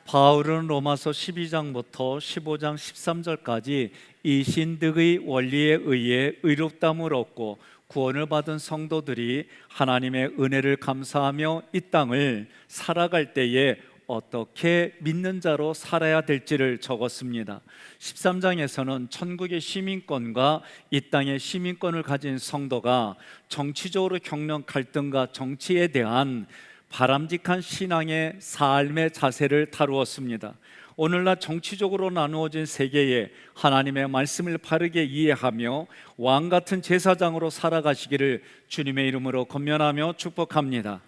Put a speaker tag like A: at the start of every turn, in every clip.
A: 바울은 로마서 12장부터 15장 13절까지 이 신득의 원리에 의해 의롭다함을 얻고 구원을 받은 성도들이 하나님의 은혜를 감사하며 이 땅을 살아갈 때에 어떻게 믿는 자로 살아야 될지를 적었습니다. 13장에서는 천국의 시민권과 이 땅의 시민권을 가진 성도가 정치적으로 겪는 갈등과 정치에 대한 바람직한 신앙의 삶의 자세를 다루었습니다. 오늘날 정치적으로 나누어진 세계에 하나님의 말씀을 바르게 이해하며 왕같은 제사장으로 살아가시기를 주님의 이름으로 권면하며 축복합니다.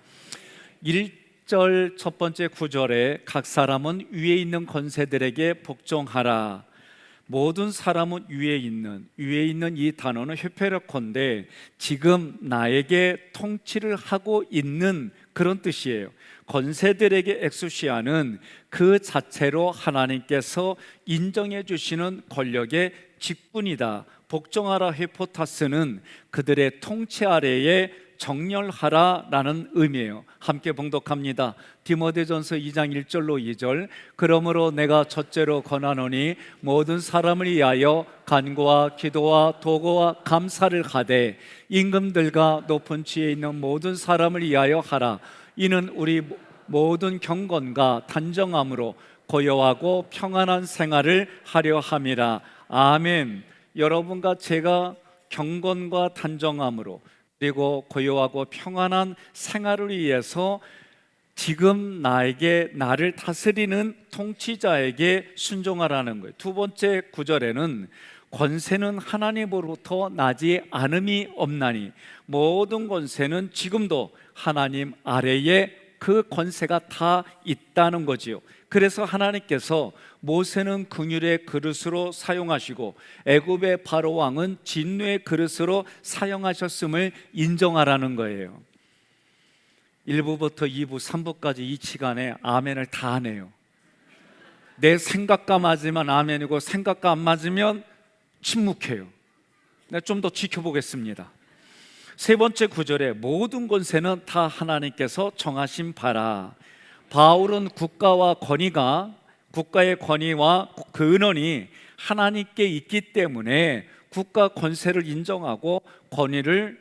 A: 1절 첫 번째 구절에 각 사람은 위에 있는 권세들에게 복종하라. 모든 사람은 위에 있는 이 단어는 회페르콘데 지금 나에게 통치를 하고 있는 그런 뜻이에요. 권세들에게 엑수시아는 그 자체로 하나님께서 인정해 주시는 권력의 직분이다. 복종하라 헤포타스는 그들의 통치 아래에 정렬하라라는 의미예요. 함께 봉독합니다. 디모데전서 2장 1절로 2절. 그러므로 내가 첫째로 권하노니 모든 사람을 위하여 간구와 기도와 도구와 감사를 하되 임금들과 높은 지에 있는 모든 사람을 위하여 하라. 이는 우리 모든 경건과 단정함으로 고요하고 평안한 생활을 하려 함이라. 아멘. 여러분과 제가 경건과 단정함으로 그리고 고요하고 평안한 생활을 위해서 지금 나를 다스리는 통치자에게 순종하라는 거예요. 두 번째 구절에는 권세는 하나님으로부터 나지 않음이 없나니 모든 권세는 지금도 하나님 아래에 그 권세가 다 있다는 거지요. 그래서 하나님께서 모세는 긍휼의 그릇으로 사용하시고 애굽의 바로 왕은 진노의 그릇으로 사용하셨음을 인정하라는 거예요. 1부부터 2부, 3부까지 이 시간에 아멘을 다 하네요. 내 생각과 맞으면 아멘이고 생각과 안 맞으면 침묵해요. 내가 좀 더 지켜보겠습니다. 세 번째 구절에 모든 권세는 다 하나님께서 정하신 바라. 바울은 국가의 권위와 근원이 하나님께 있기 때문에 국가 권세를 인정하고 권위를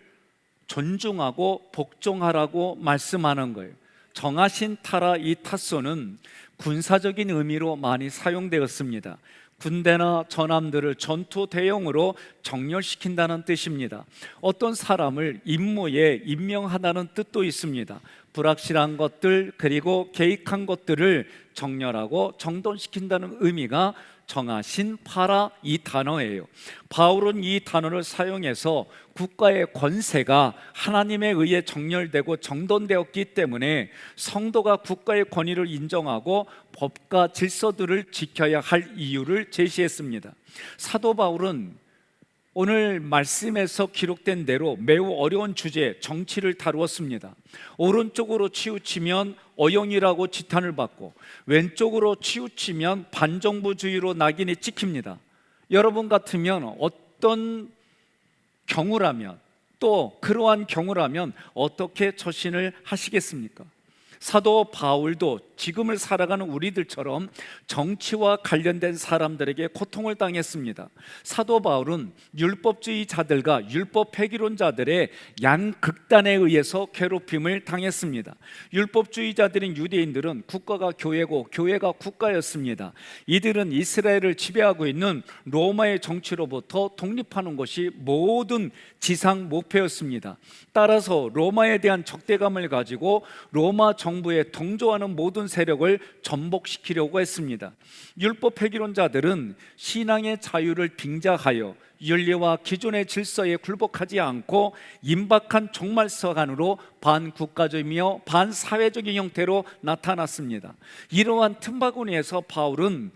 A: 존중하고 복종하라고 말씀하는 거예요. 정하신 타라 이 타소는 군사적인 의미로 많이 사용되었습니다. 군대나 전함들을 전투 대용으로 정렬시킨다는 뜻입니다. 어떤 사람을 임무에 임명하다는 뜻도 있습니다. 불확실한 것들 그리고 계획한 것들을 정렬하고 정돈시킨다는 의미가 정하신 파라 이 단어예요. 바울은 이 단어를 사용해서 국가의 권세가 하나님에 의해 정렬되고 정돈되었기 때문에 성도가 국가의 권위를 인정하고 법과 질서들을 지켜야 할 이유를 제시했습니다. 사도 바울은 오늘 말씀에서 기록된 대로 매우 어려운 주제 정치를 다루었습니다. 오른쪽으로 치우치면 어용이라고 지탄을 받고 왼쪽으로 치우치면 반정부주의로 낙인이 찍힙니다. 여러분 같으면 어떤 경우라면 또 그러한 경우라면 어떻게 처신을 하시겠습니까? 사도 바울도 지금을 살아가는 우리들처럼 정치와 관련된 사람들에게 고통을 당했습니다. 사도 바울은 율법주의자들과 율법 폐기론자들의 양극단에 의해서 괴롭힘을 당했습니다. 율법주의자들인 유대인들은 국가가 교회고 교회가 국가였습니다. 이들은 이스라엘을 지배하고 있는 로마의 정치로부터 독립하는 것이 모든 지상 목표였습니다. 따라서 로마에 대한 적대감을 가지고 로마 정부에 동조하는 모든 세력을 전복시키려고 했습니다. 율법 폐기론자들은 신앙의 자유를 빙자하여 윤리와 기존의 질서에 굴복하지 않고 임박한 종말서간으로 반국가적이며 반사회적인 형태로 나타났습니다. 이러한 틈바구니에서 바울은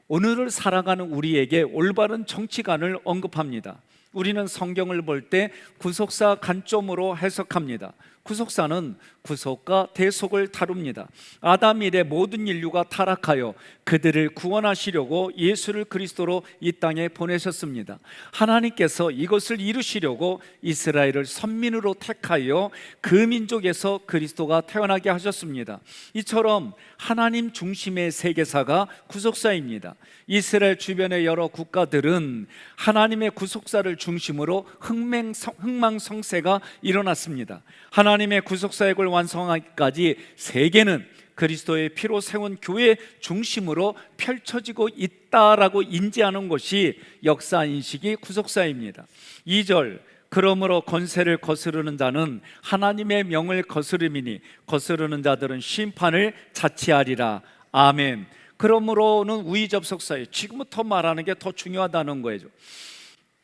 A: 오늘을 살아가는 우리에게 올바른 정치관을 언급합니다. 우리는 성경을 볼 때 구속사 관점으로 해석합니다. 구속사는 구속과 대속을 다룹니다. 아담 이래 모든 인류가 타락하여 그들을 구원하시려고 예수를 그리스도로 이 땅에 보내셨습니다. 하나님께서 이것을 이루시려고 이스라엘을 선민으로 택하여 그 민족에서 그리스도가 태어나게 하셨습니다. 이처럼 하나님 중심의 세계사가 구속사입니다. 이스라엘 주변의 여러 국가들은 하나님의 구속사를 중심으로 흥망성쇠가 일어났습니다. 하나님의 구속사역을 완성하기까지 세계는 그리스도의 피로 세운 교회 중심으로 펼쳐지고 있다라고 인지하는 것이 역사인식이 구속사입니다. 2절, 그러므로 권세를 거스르는 자는 하나님의 명을 거스름이니 거스르는 자들은 심판을 자취하리라. 아멘. 그러므로는 우의접속사예요. 지금부터 말하는 게 더 중요하다는 거예요.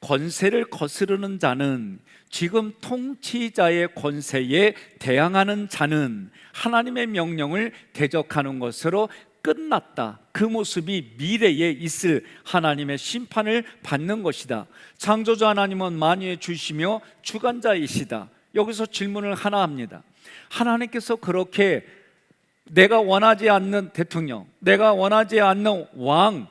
A: 권세를 거스르는 자는, 지금 통치자의 권세에 대항하는 자는 하나님의 명령을 대적하는 것으로 끝났다. 그 모습이 미래에 있을 하나님의 심판을 받는 것이다. 창조주 하나님은 만유의 주시며 주관자이시다. 여기서 질문을 하나 합니다. 하나님께서 그렇게 내가 원하지 않는 대통령, 내가 원하지 않는 왕,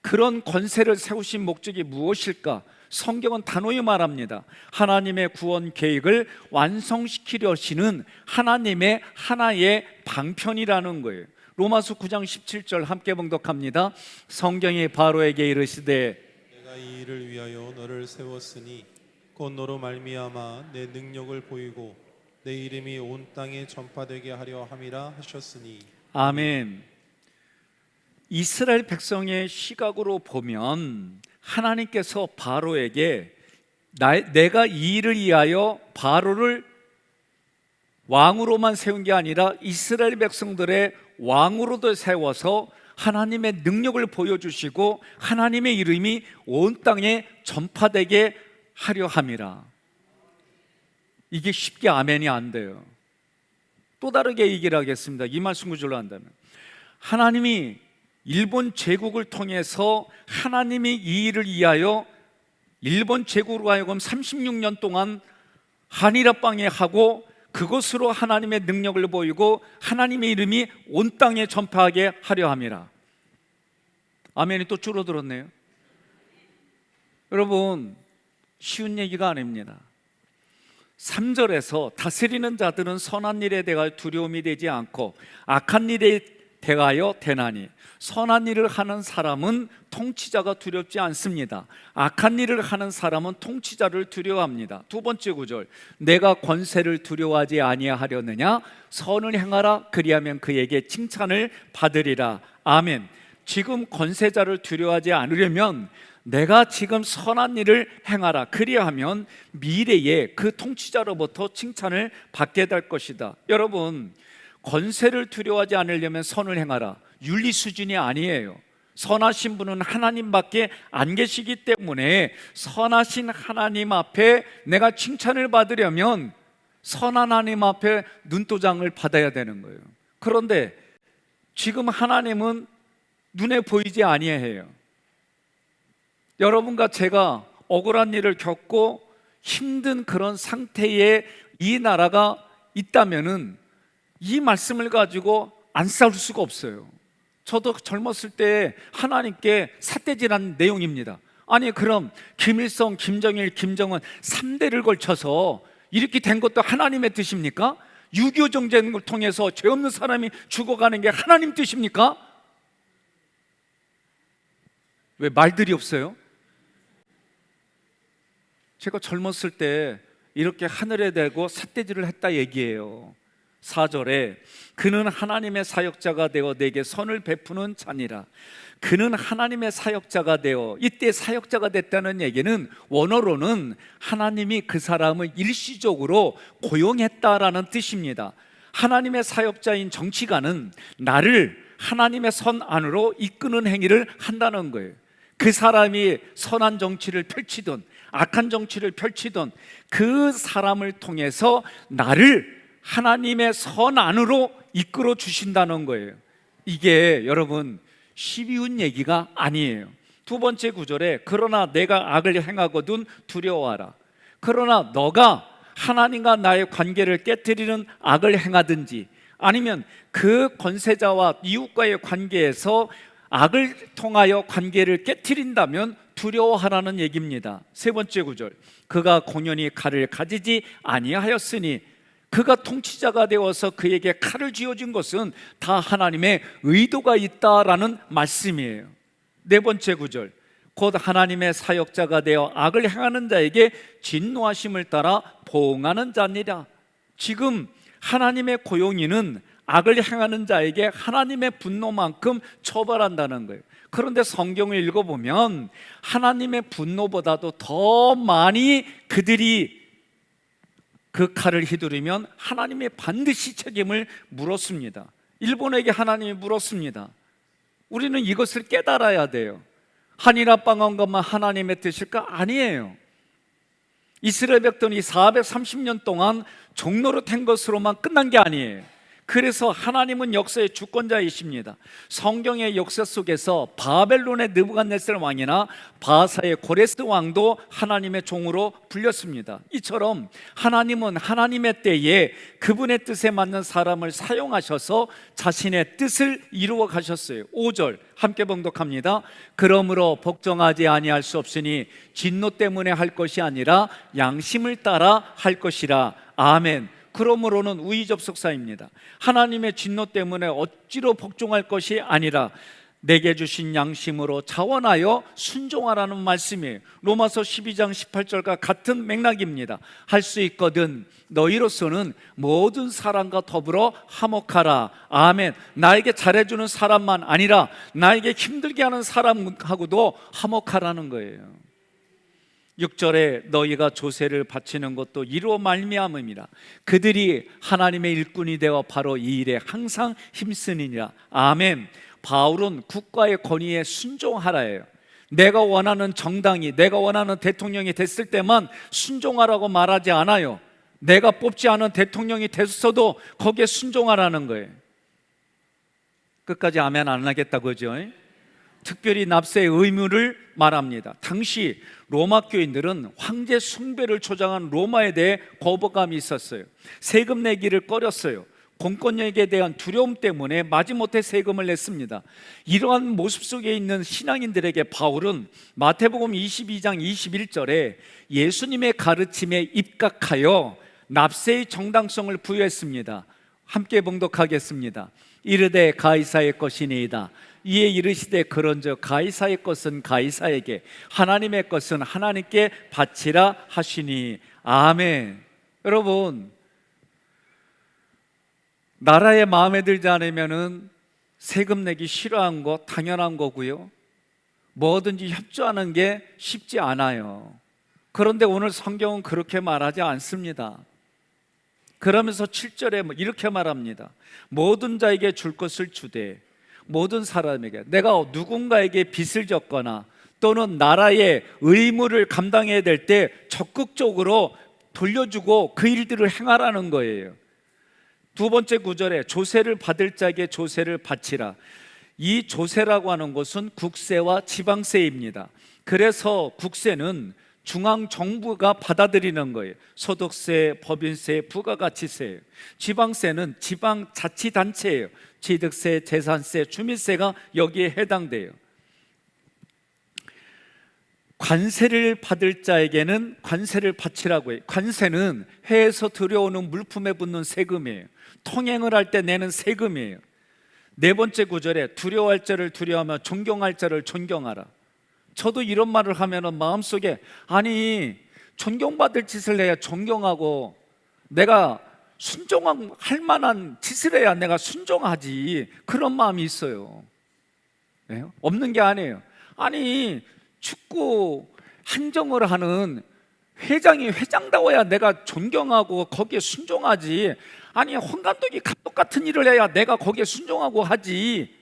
A: 그런 권세를 세우신 목적이 무엇일까? 성경은 단호히 말합니다. 하나님의 구원 계획을 완성시키려시는 하나님의 하나의 방편이라는 거예요. 로마서 9장 17절 함께 봉독합니다. 성경이 바로에게 이르시되
B: 내가 이 일을 위하여 너를 세웠으니 곧 너로 말미암아 내 능력을 보이고 내 이름이 온 땅에 전파되게 하려 함이라 하셨으니. 아멘.
A: 이스라엘 백성의 시각으로 보면 하나님께서 바로에게 내가 이 일을 위하여 바로를 왕으로만 세운 게 아니라 이스라엘 백성들의 왕으로도 세워서 하나님의 능력을 보여주시고 하나님의 이름이 온 땅에 전파되게 하려 함이라. 이게 쉽게 아멘이 안 돼요. 또 다르게 얘기를 하겠습니다. 이 말씀 구절로 한다면, 하나님이 일본 제국을 통해서 하나님이 이 일을 위하여 일본 제국으로 하여금 36년 동안 한일합방에 하고 그것으로 하나님의 능력을 보이고 하나님의 이름이 온 땅에 전파하게 하려 함이라. 아멘이 또 줄어들었네요. 여러분, 쉬운 얘기가 아닙니다. 3절에서 다스리는 자들은 선한 일에 대하여 두려움이 되지 않고 악한 일에 대하여 대나니, 선한 일을 하는 사람은 통치자가 두렵지 않습니다. 악한 일을 하는 사람은 통치자를 두려워합니다. 두 번째 구절, 내가 권세를 두려워하지 아니하려느냐? 선을 행하라. 그리하면 그에게 칭찬을 받으리라. 아멘. 지금 권세자를 두려워하지 않으려면 내가 지금 선한 일을 행하라. 그리하면 미래에 그 통치자로부터 칭찬을 받게 될 것이다. 여러분, 권세를 두려워하지 않으려면 선을 행하라. 윤리 수준이 아니에요. 선하신 분은 하나님밖에 안 계시기 때문에 선하신 하나님 앞에 내가 칭찬을 받으려면 선한 하나님 앞에 눈도장을 받아야 되는 거예요. 그런데 지금 하나님은 눈에 보이지 아니해요. 여러분과 제가 억울한 일을 겪고 힘든 그런 상태에 이 나라가 있다면은 이 말씀을 가지고 안 싸울 수가 없어요. 저도 젊었을 때 하나님께 삿대질한 내용입니다. 아니, 그럼 김일성, 김정일, 김정은 3대를 걸쳐서 이렇게 된 것도 하나님의 뜻입니까? 6.25 정쟁을 통해서 죄 없는 사람이 죽어가는 게 하나님 뜻입니까? 왜 말들이 없어요? 제가 젊었을 때 이렇게 하늘에 대고 삿대질을 했다 얘기해요. 4절에 그는 하나님의 사역자가 되어 내게 선을 베푸는 자니라. 그는 하나님의 사역자가 되어, 이때 사역자가 됐다는 얘기는 원어로는 하나님이 그 사람을 일시적으로 고용했다라는 뜻입니다. 하나님의 사역자인 정치가는 나를 하나님의 선 안으로 이끄는 행위를 한다는 거예요. 그 사람이 선한 정치를 펼치든 악한 정치를 펼치든 그 사람을 통해서 나를 하나님의 선 안으로 이끌어 주신다는 거예요. 이게 여러분 쉬운 얘기가 아니에요. 두 번째 구절에 그러나 내가 악을 행하거든 두려워하라. 그러나 너가 하나님과 나의 관계를 깨뜨리는 악을 행하든지, 아니면 그 권세자와 이웃과의 관계에서 악을 통하여 관계를 깨뜨린다면 두려워하라는 얘기입니다. 세 번째 구절, 그가 공연히 칼을 가지지 아니하였으니, 그가 통치자가 되어서 그에게 칼을 쥐어진 것은 다 하나님의 의도가 있다라는 말씀이에요. 네 번째 구절, 곧 하나님의 사역자가 되어 악을 행하는 자에게 진노하심을 따라 보응하는 자니라. 지금 하나님의 고용인은 악을 행하는 자에게 하나님의 분노만큼 처벌한다는 거예요. 그런데 성경을 읽어보면 하나님의 분노보다도 더 많이 그들이 그 칼을 휘두르면 하나님이 반드시 책임을 물었습니다. 일본에게 하나님이 물었습니다. 우리는 이것을 깨달아야 돼요. 한이나 빵한 것만 하나님의 뜻일까? 아니에요. 이스라엘 백성이 430년 동안 종로로 된 것으로만 끝난 게 아니에요. 그래서 하나님은 역사의 주권자이십니다. 성경의 역사 속에서 바벨론의 느부갓네살 왕이나 바사의 고레스 왕도 하나님의 종으로 불렸습니다. 이처럼 하나님은 하나님의 때에 그분의 뜻에 맞는 사람을 사용하셔서 자신의 뜻을 이루어 가셨어요. 5절 함께 봉독합니다. 그러므로 복종하지 아니할 수 없으니 진노 때문에 할 것이 아니라 양심을 따라 할 것이라. 아멘. 그러므로는 우의 접속사입니다. 하나님의 진노 때문에 억지로 복종할 것이 아니라 내게 주신 양심으로 자원하여 순종하라는 말씀이에요. 로마서 12장 18절과 같은 맥락입니다. 할 수 있거든 너희로서는 모든 사람과 더불어 화목하라. 아멘. 나에게 잘해주는 사람만 아니라 나에게 힘들게 하는 사람하고도 화목하라는 거예요. 6절에 너희가 조세를 바치는 것도 이로 말미암음이라. 그들이 하나님의 일꾼이 되어 바로 이 일에 항상 힘쓰니라. 아멘. 바울은 국가의 권위에 순종하라예요. 내가 원하는 정당이, 내가 원하는 대통령이 됐을 때만 순종하라고 말하지 않아요. 내가 뽑지 않은 대통령이 됐어도 거기에 순종하라는 거예요. 끝까지 아멘 안 하겠다 그죠? 특별히 납세의 의무를 말합니다. 당시 로마 교인들은 황제 숭배를 초장한 로마에 대해 거부감이 있었어요. 세금 내기를 꺼렸어요. 공권력에 대한 두려움 때문에 마지못해 세금을 냈습니다. 이러한 모습 속에 있는 신앙인들에게 바울은 마태복음 22장 21절에 예수님의 가르침에 입각하여 납세의 정당성을 부여했습니다. 함께 봉독하겠습니다. 이르되 가이사의 것이니이다. 이에 이르시되 그런즉 가이사의 것은 가이사에게, 하나님의 것은 하나님께 바치라 하시니. 아멘. 여러분, 나라에 마음에 들지 않으면은 세금 내기 싫어한 거 당연한 거고요. 뭐든지 협조하는 게 쉽지 않아요. 그런데 오늘 성경은 그렇게 말하지 않습니다. 그러면서 7절에 이렇게 말합니다. 모든 자에게 줄 것을 주되, 모든 사람에게, 내가 누군가에게 빚을 졌거나 또는 나라의 의무를 감당해야 될 때 적극적으로 돌려주고 그 일들을 행하라는 거예요. 두 번째 구절에 조세를 받을 자에게 조세를 바치라. 이 조세라고 하는 것은 국세와 지방세입니다. 그래서 국세는 중앙정부가 받아들이는 거예요. 소득세, 법인세, 부가가치세. 지방세는 지방자치단체예요. 취득세, 재산세, 주민세가 여기에 해당돼요. 관세를 받을 자에게는 관세를 바치라고 해요. 관세는 해에서 들여오는 물품에 붙는 세금이에요. 통행을 할 때 내는 세금이에요. 네 번째 구절에 두려워할 자를 두려워하며 존경할 자를 존경하라. 저도 이런 말을 하면 마음속에, 아니 존경받을 짓을 해야 존경하고 내가 순종할 만한 짓을 해야 내가 순종하지, 그런 마음이 있어요. 네? 없는 게 아니에요. 아니 축구 행정을 하는 회장이 회장다워야 내가 존경하고 거기에 순종하지, 아니 홍 감독이 감독 같은 일을 해야 내가 거기에 순종하고 하지.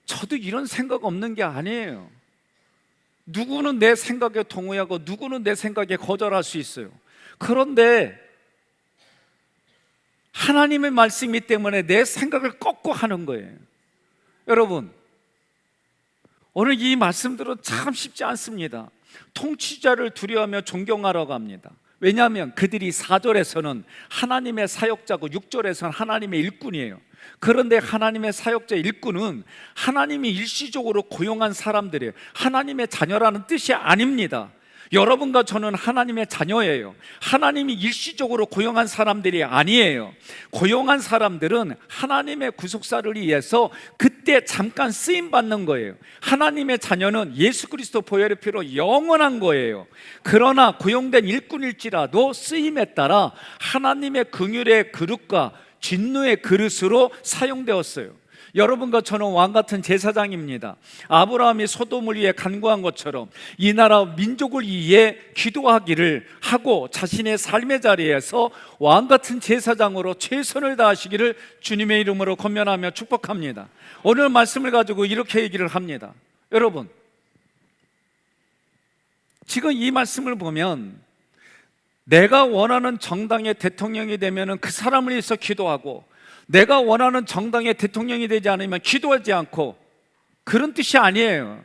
A: 저도 이런 생각 없는 게 아니에요. 누구는 내 생각에 동의하고 누구는 내 생각에 거절할 수 있어요. 그런데 하나님의 말씀이기 때문에 내 생각을 꺾고 하는 거예요. 여러분, 오늘 이 말씀들은 참 쉽지 않습니다. 통치자를 두려워하며 존경하라고 합니다. 왜냐하면 그들이 4절에서는 하나님의 사역자고 6절에서는 하나님의 일꾼이에요. 그런데 하나님의 사역자 일꾼은 하나님이 일시적으로 고용한 사람들이에요. 하나님의 자녀라는 뜻이 아닙니다. 여러분과 저는 하나님의 자녀예요. 하나님이 일시적으로 고용한 사람들이 아니에요. 고용한 사람들은 하나님의 구속사를 위해서 그때 잠깐 쓰임받는 거예요. 하나님의 자녀는 예수 그리스도 보혈의 피로 영원한 거예요. 그러나 고용된 일꾼일지라도 쓰임에 따라 하나님의 긍휼의 그릇과 진노의 그릇으로 사용되었어요. 여러분과 저는 왕같은 제사장입니다. 아브라함이 소돔을 위해 간구한 것처럼 이 나라 민족을 위해 기도하기를 하고 자신의 삶의 자리에서 왕같은 제사장으로 최선을 다하시기를 주님의 이름으로 권면하며 축복합니다. 오늘 말씀을 가지고 이렇게 얘기를 합니다. 여러분, 지금 이 말씀을 보면 내가 원하는 정당의 대통령이 되면 그 사람을 위해서 기도하고 내가 원하는 정당의 대통령이 되지 않으면 기도하지 않고, 그런 뜻이 아니에요.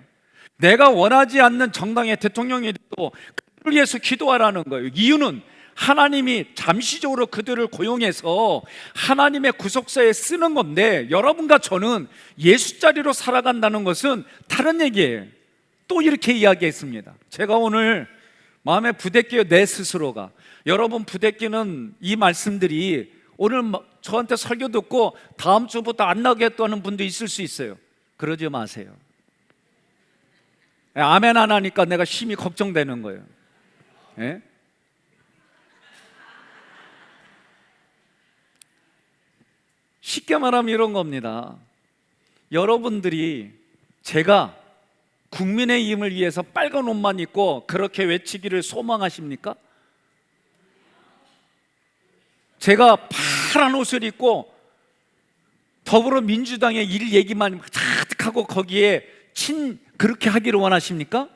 A: 내가 원하지 않는 정당의 대통령이 돼도 그들을 위해서 기도하라는 거예요. 이유는 하나님이 잠시적으로 그들을 고용해서 하나님의 구속사에 쓰는 건데, 여러분과 저는 예수 자리로 살아간다는 것은 다른 얘기예요. 또 이렇게 이야기했습니다. 제가 오늘 마음에 부대껴요. 내 스스로가. 여러분 부대끼는 이 말씀들이 오늘 저한테 설교 듣고 다음 주부터 안 나겠다는 분도 있을 수 있어요. 그러지 마세요. 아멘 안 하니까 내가 심히 걱정되는 거예요. 예? 쉽게 말하면 이런 겁니다. 여러분들이 제가 국민의힘을 위해서 빨간 옷만 입고 그렇게 외치기를 소망하십니까? 제가 파란 옷을 입고 더불어민주당의 일 얘기만 자득하고 거기에 그렇게 하기를 원하십니까?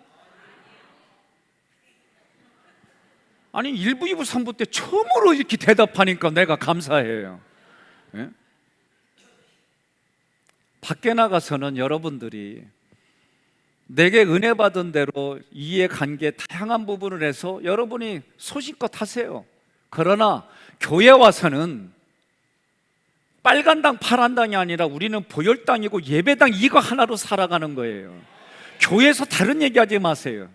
A: 아니 1부, 2부, 3부 때 처음으로 이렇게 대답하니까 내가 감사해요. 예? 밖에 나가서는 여러분들이 내게 은혜 받은 대로 이해관계 다양한 부분을 해서 여러분이 소신껏 하세요. 그러나 교회 와서는 빨간 당 파란 당이 아니라 우리는 보혈당이고 예배당 이거 하나로 살아가는 거예요. 교회에서 다른 얘기하지 마세요.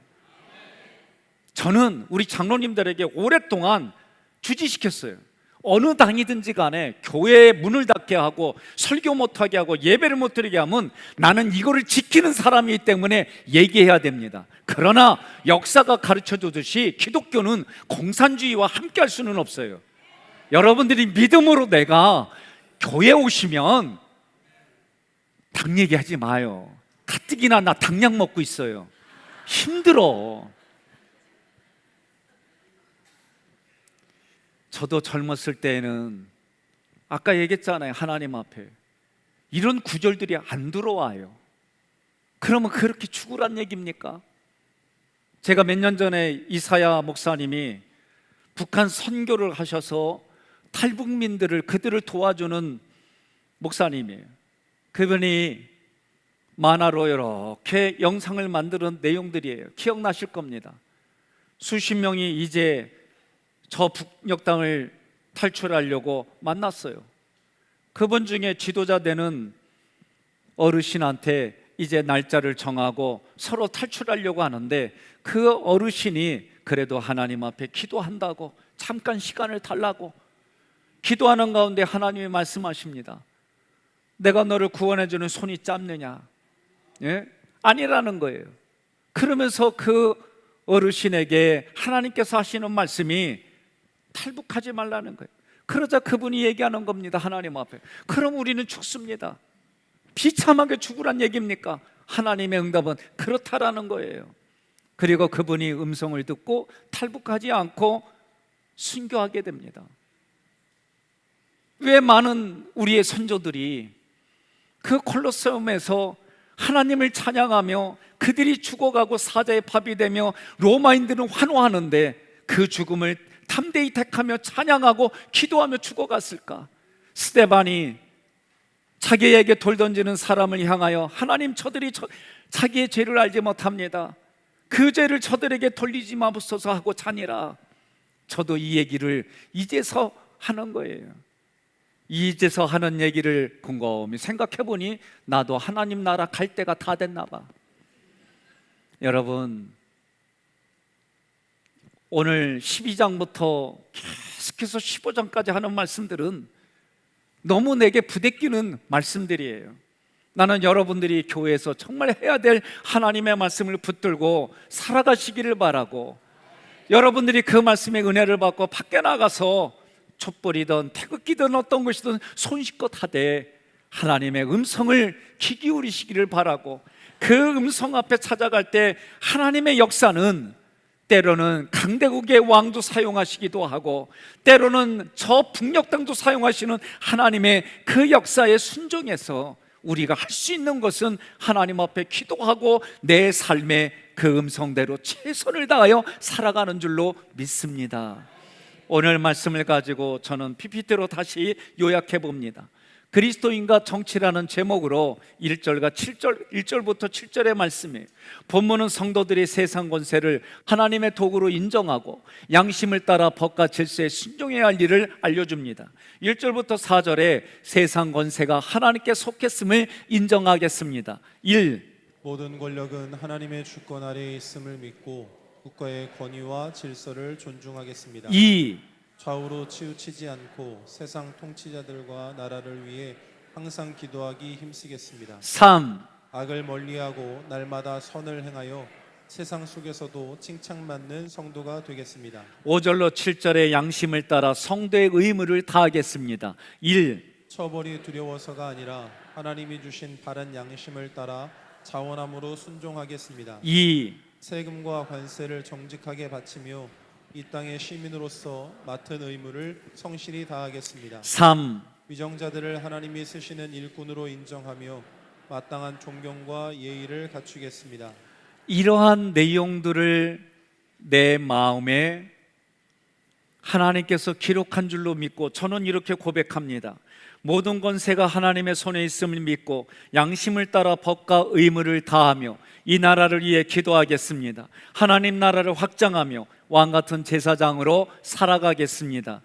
A: 저는 우리 장로님들에게 오랫동안 주지시켰어요. 어느 당이든지 간에 교회에 문을 닫게 하고 설교 못하게 하고 예배를 못 드리게 하면 나는 이거를 지키는 사람이기 때문에 얘기해야 됩니다. 그러나 역사가 가르쳐주듯이 기독교는 공산주의와 함께 할 수는 없어요. 여러분들이 믿음으로 내가 교회 오시면 당 얘기하지 마요. 가뜩이나 나 당약 먹고 있어요. 힘들어. 저도 젊었을 때에는 아까 얘기했잖아요. 하나님 앞에 이런 구절들이 안 들어와요. 그러면 그렇게 죽으란 얘기입니까? 제가 몇 년 전에 이사야 목사님이 북한 선교를 하셔서 탈북민들을 그들을 도와주는 목사님이에요. 그분이 만화로 이렇게 영상을 만드는 내용들이에요. 기억나실 겁니다. 수십 명이 이제 저 북녘 땅을 탈출하려고 만났어요. 그분 중에 지도자 되는 어르신한테 이제 날짜를 정하고 서로 탈출하려고 하는데 그 어르신이 그래도 하나님 앞에 기도한다고 잠깐 시간을 달라고 기도하는 가운데 하나님이 말씀하십니다. 내가 너를 구원해주는 손이 짧느냐? 예? 아니라는 거예요. 그러면서 그 어르신에게 하나님께서 하시는 말씀이 탈북하지 말라는 거예요. 그러자 그분이 얘기하는 겁니다. 하나님 앞에. 그럼 우리는 죽습니다. 비참하게 죽으란 얘기입니까? 하나님의 응답은 그렇다라는 거예요. 그리고 그분이 음성을 듣고 탈북하지 않고 순교하게 됩니다. 왜 많은 우리의 선조들이 그 콜로세움에서 하나님을 찬양하며 그들이 죽어가고 사자의 밥이 되며 로마인들은 환호하는데 그 죽음을 담대히 택하며 찬양하고 기도하며 죽어갔을까? 스데반이 자기에게 돌 던지는 사람을 향하여 하나님, 저들이 자기의 죄를 알지 못합니다. 그 죄를 저들에게 돌리지 마옵소서 하고 자니라. 저도 이 얘기를 이제서 하는 거예요. 이제서 하는 얘기를 곰곰이 생각해 보니 나도 하나님 나라 갈 때가 다 됐나 봐. 여러분, 오늘 12장부터 계속해서 15장까지 하는 말씀들은 너무 내게 부대끼는 말씀들이에요. 나는 여러분들이 교회에서 정말 해야 될 하나님의 말씀을 붙들고 살아가시기를 바라고, 여러분들이 그 말씀의 은혜를 받고 밖에 나가서 촛불이든 태극기든 어떤 것이든 손쉽껏 하되 하나님의 음성을 귀 기울이시기를 바라고, 그 음성 앞에 찾아갈 때 하나님의 역사는 때로는 강대국의 왕도 사용하시기도 하고 때로는 저 북녘 땅도 사용하시는 하나님의 그 역사에 순종해서 우리가 할 수 있는 것은 하나님 앞에 기도하고 내 삶의 그 음성대로 최선을 다하여 살아가는 줄로 믿습니다. 오늘 말씀을 가지고 저는 PPT로 다시 요약해 봅니다. 그리스도인과 정치라는 제목으로 1절부터 7절의 말씀이에요. 본문은 성도들이 세상 권세를 하나님의 도구로 인정하고 양심을 따라 법과 질서에 순종해야 할 일을 알려줍니다. 1절부터 4절에 세상 권세가 하나님께 속했음을 인정하겠습니다. 1.
B: 모든 권력은 하나님의 주권 아래에 있음을 믿고 국가의 권위와 질서를 존중하겠습니다.
A: 2.
B: 좌우로 치우치지 않고 세상 통치자들과 나라를 위해 항상 기도하기 힘쓰겠습니다.
A: 3.
B: 악을 멀리하고 날마다 선을 행하여 세상 속에서도 칭찬받는 성도가 되겠습니다.
A: 5절로 7절의 양심을 따라 성도의 의무를 다하겠습니다. 1.
B: 처벌이 두려워서가 아니라 하나님이 주신 바른 양심을 따라 자원함으로 순종하겠습니다.
A: 2.
B: 세금과 관세를 정직하게 바치며 이 땅의 시민으로서 맡은 의무를 성실히 다하겠습니다.
A: 3.
B: 위정자들을 하나님이 쓰시는 일꾼으로 인정하며 마땅한 존경과 예의를 갖추겠습니다.
A: 이러한 내용들을 내 마음에 하나님께서 기록한 줄로 믿고 저는 이렇게 고백합니다. 모든 권세가 하나님의 손에 있음을 믿고 양심을 따라 법과 의무를 다하며 이 나라를 위해 기도하겠습니다. 하나님 나라를 확장하며 왕같은 제사장으로 살아가겠습니다.